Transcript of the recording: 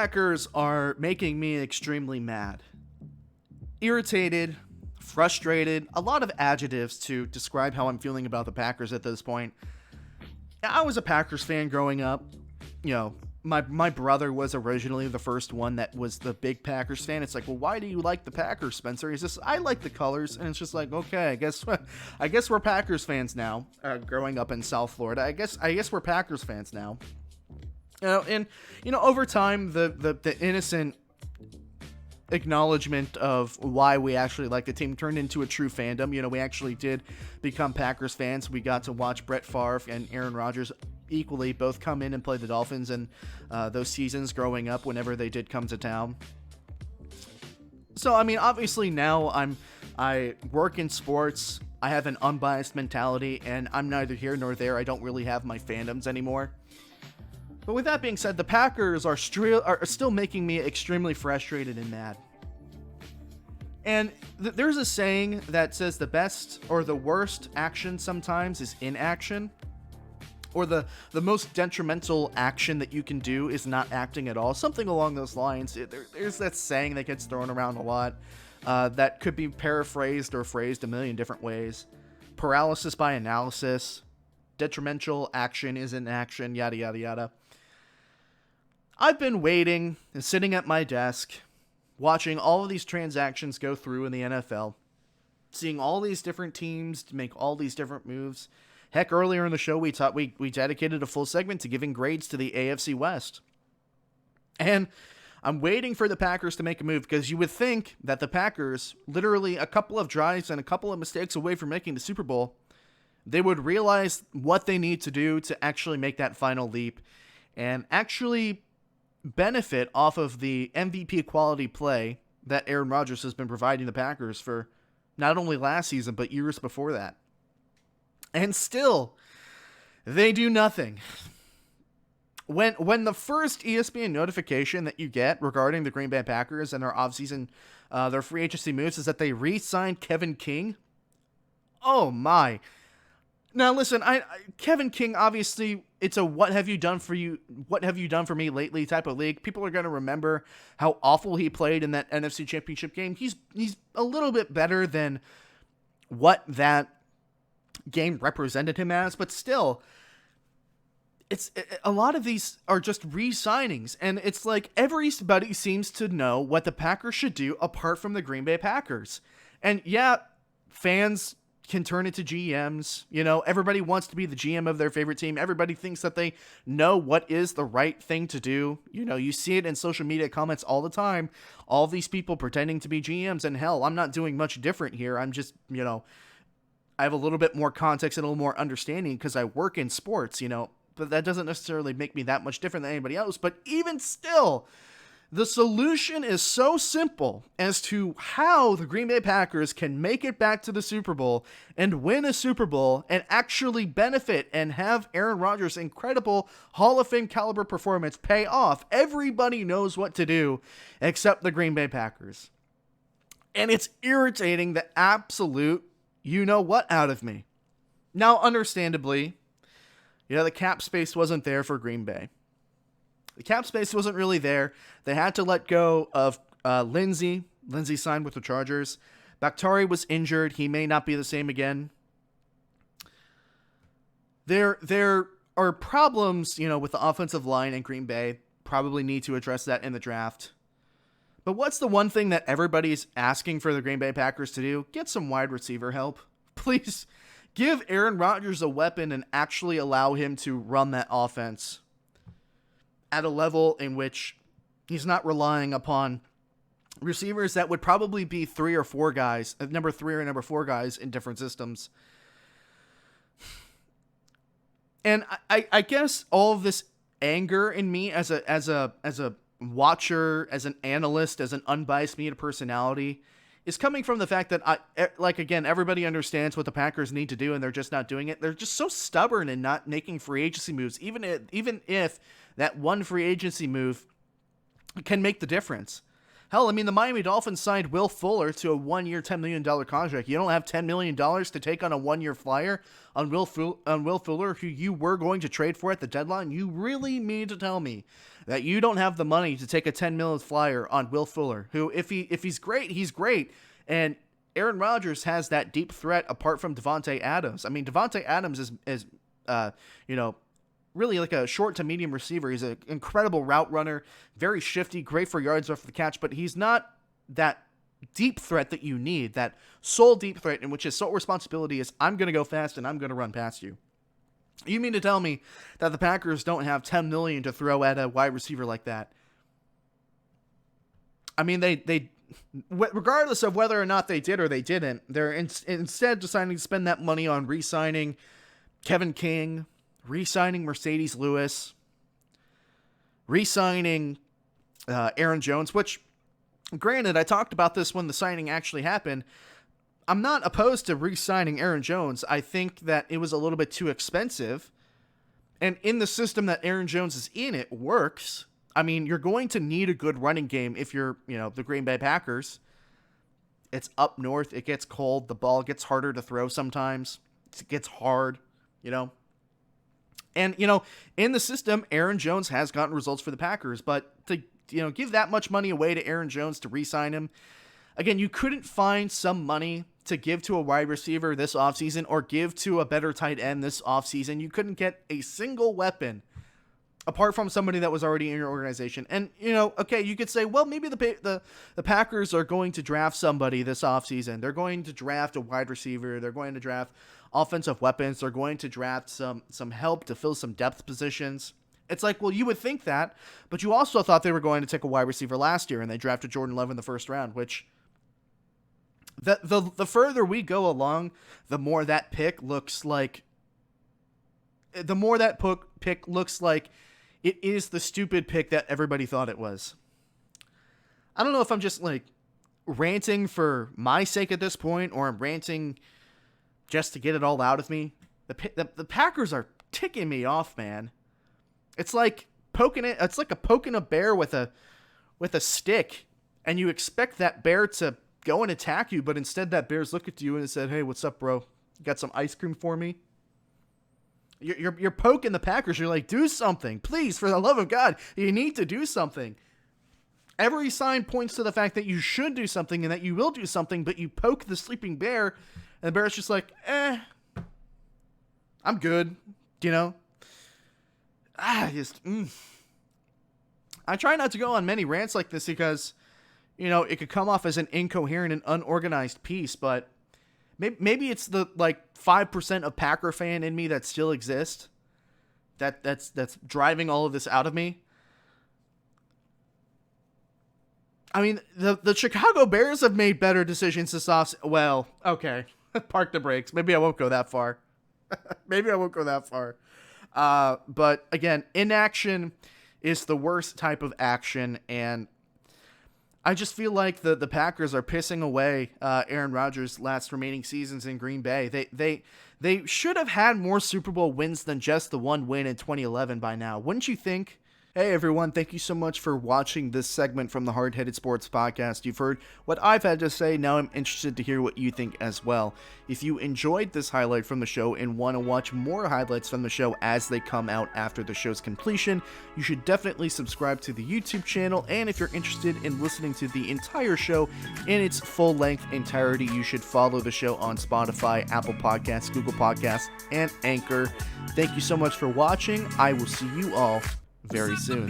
Packers are making me extremely mad. Irritated, frustrated, a lot of adjectives to describe how I'm feeling about the Packers at this point. I was a Packers fan growing up. You know, my brother was originally the first one that was the big Packers fan. It's like, well, why do you like the Packers, Spencer? He's just, I like the colors, and it's just like, okay, I guess we're Packers fans now. Growing up in South Florida, I guess we're Packers fans now. And over time, the innocent acknowledgement of why we actually like the team turned into a true fandom. We actually did become Packers fans. We got to watch Brett Favre and Aaron Rodgers equally both come in and play the Dolphins in those seasons growing up whenever they did come to town. So, I mean, obviously now I work in sports. I have an unbiased mentality, and I'm neither here nor there. I don't really have my fandoms anymore. But with that being said, the Packers are still making me extremely frustrated and mad. And there's a saying that says the best or the worst action sometimes is inaction. Or the most detrimental action that you can do is not acting at all. Something along those lines. There's that saying that gets thrown around a lot that could be paraphrased or phrased a million different ways. Paralysis by analysis. Detrimental action is inaction. Yada, yada, yada. I've been waiting and sitting at my desk, watching all of these transactions go through in the NFL, seeing all these different teams make all these different moves. Heck, earlier in the show, we dedicated a full segment to giving grades to the AFC West. And I'm waiting for the Packers to make a move because you would think that the Packers, literally a couple of drives and a couple of mistakes away from making the Super Bowl, they would realize what they need to do to actually make that final leap and actually benefit off of the MVP quality play that Aaron Rodgers has been providing the Packers for not only last season, but years before that. And still, they do nothing. When the first ESPN notification that you get regarding the Green Bay Packers and their offseason, their free agency moves is that they re-signed Kevin King. Oh my. Now listen, Kevin King, obviously, it's a what have you done for me lately type of league. People are going to remember how awful he played in that NFC Championship game. He's a little bit better than what that game represented him as, but still, a lot of these are just re-signings, and it's like everybody seems to know what the Packers should do apart from the Green Bay Packers. And yeah, fans can turn into GMs. Everybody wants to be the GM of their favorite team. Everybody thinks that they know what is the right thing to do. You see it in social media comments all the time. All these people pretending to be GMs, and hell, I'm not doing much different here. I'm just, I have a little bit more context and a little more understanding because I work in sports, but that doesn't necessarily make me that much different than anybody else. But even still, the solution is so simple as to how the Green Bay Packers can make it back to the Super Bowl and win a Super Bowl and actually benefit and have Aaron Rodgers' incredible Hall of Fame caliber performance pay off. Everybody knows what to do except the Green Bay Packers. And it's irritating the absolute you-know-what out of me. Now, understandably, the cap space wasn't there for Green Bay. The cap space wasn't really there. They had to let go of Lindsey. Lindsey signed with the Chargers. Bakhtiari was injured. He may not be the same again. There are problems, with the offensive line in Green Bay. Probably need to address that in the draft. But what's the one thing that everybody's asking for the Green Bay Packers to do? Get some wide receiver help. Please give Aaron Rodgers a weapon and actually allow him to run that offense at a level in which he's not relying upon receivers that would probably be number 3 or number 4 guys in different systems. And I guess all of this anger in me as a watcher, as an analyst, as an unbiased media personality is coming from the fact that everybody understands what the Packers need to do and they're just not doing it. They're just so stubborn in not making free agency moves, even if that one free agency move can make the difference. Hell, I mean, the Miami Dolphins signed Will Fuller to a 1-year, $10 million contract. You don't have $10 million to take on a 1-year flyer on Will Fuller, who you were going to trade for at the deadline? You really mean to tell me that you don't have the money to take a $10 million flyer on Will Fuller, who, if he's great, he's great. And Aaron Rodgers has that deep threat apart from Devontae Adams. I mean, Devontae Adams is really like a short to medium receiver. He's an incredible route runner, very shifty, great for yards after the catch, but he's not that deep threat that you need, that sole deep threat in which his sole responsibility is, I'm going to go fast and I'm going to run past you. You mean to tell me that the Packers don't have $10 million to throw at a wide receiver like that? I mean, they regardless of whether or not they did or they didn't, they're instead deciding to spend that money on re-signing Kevin King, re-signing Mercedes Lewis, re-signing Aaron Jones, which, granted, I talked about this when the signing actually happened. I'm not opposed to re-signing Aaron Jones. I think that it was a little bit too expensive. And in the system that Aaron Jones is in, it works. I mean, you're going to need a good running game if you're, the Green Bay Packers. It's up north. It gets cold. The ball gets harder to throw sometimes. It gets hard, And, in the system, Aaron Jones has gotten results for the Packers. But to, give that much money away to Aaron Jones to re-sign him, again, you couldn't find some money to give to a wide receiver this offseason or give to a better tight end this offseason. You couldn't get a single weapon apart from somebody that was already in your organization. And, okay, you could say, well, maybe the Packers are going to draft somebody this offseason. They're going to draft a wide receiver. They're going to draft offensive weapons. They're going to draft some help to fill some depth positions. It's like, well, you would think that, but you also thought they were going to take a wide receiver last year, and they drafted Jordan Love in the first round, which the further we go along, the more that pick looks like it is the stupid pick that everybody thought it was. I don't know if I'm just ranting for my sake at this point, or I'm ranting just to get it all out of me. The Packers are ticking me off, man. It's like poking a bear with a stick, and you expect that bear to go and attack you, but instead that bear's looked at you and said, "Hey, what's up, bro? You got some ice cream for me?" You're poking the Packers. You're like, do something, please, for the love of God. You need to do something. Every sign points to the fact that you should do something and that you will do something, but you poke the sleeping bear, and the bear's just like, I'm good, I try not to go on many rants like this because, it could come off as an incoherent and unorganized piece, but maybe it's the 5% of Packer fan in me that still exists that's driving all of this out of me. I mean, the Chicago Bears have made better decisions this offseason. Well, okay, park the brakes. Maybe I won't go that far. But again, inaction is the worst type of action, and I just feel like the Packers are pissing away Aaron Rodgers' last remaining seasons in Green Bay. They should have had more Super Bowl wins than just the one win in 2011 by now. Wouldn't you think? Hey everyone, thank you so much for watching this segment from the Hard Headed Sports Podcast. You've heard what I've had to say, now I'm interested to hear what you think as well. If you enjoyed this highlight from the show and want to watch more highlights from the show as they come out after the show's completion, you should definitely subscribe to the YouTube channel, and if you're interested in listening to the entire show in its full-length entirety, you should follow the show on Spotify, Apple Podcasts, Google Podcasts, and Anchor. Thank you so much for watching. I will see you all very soon.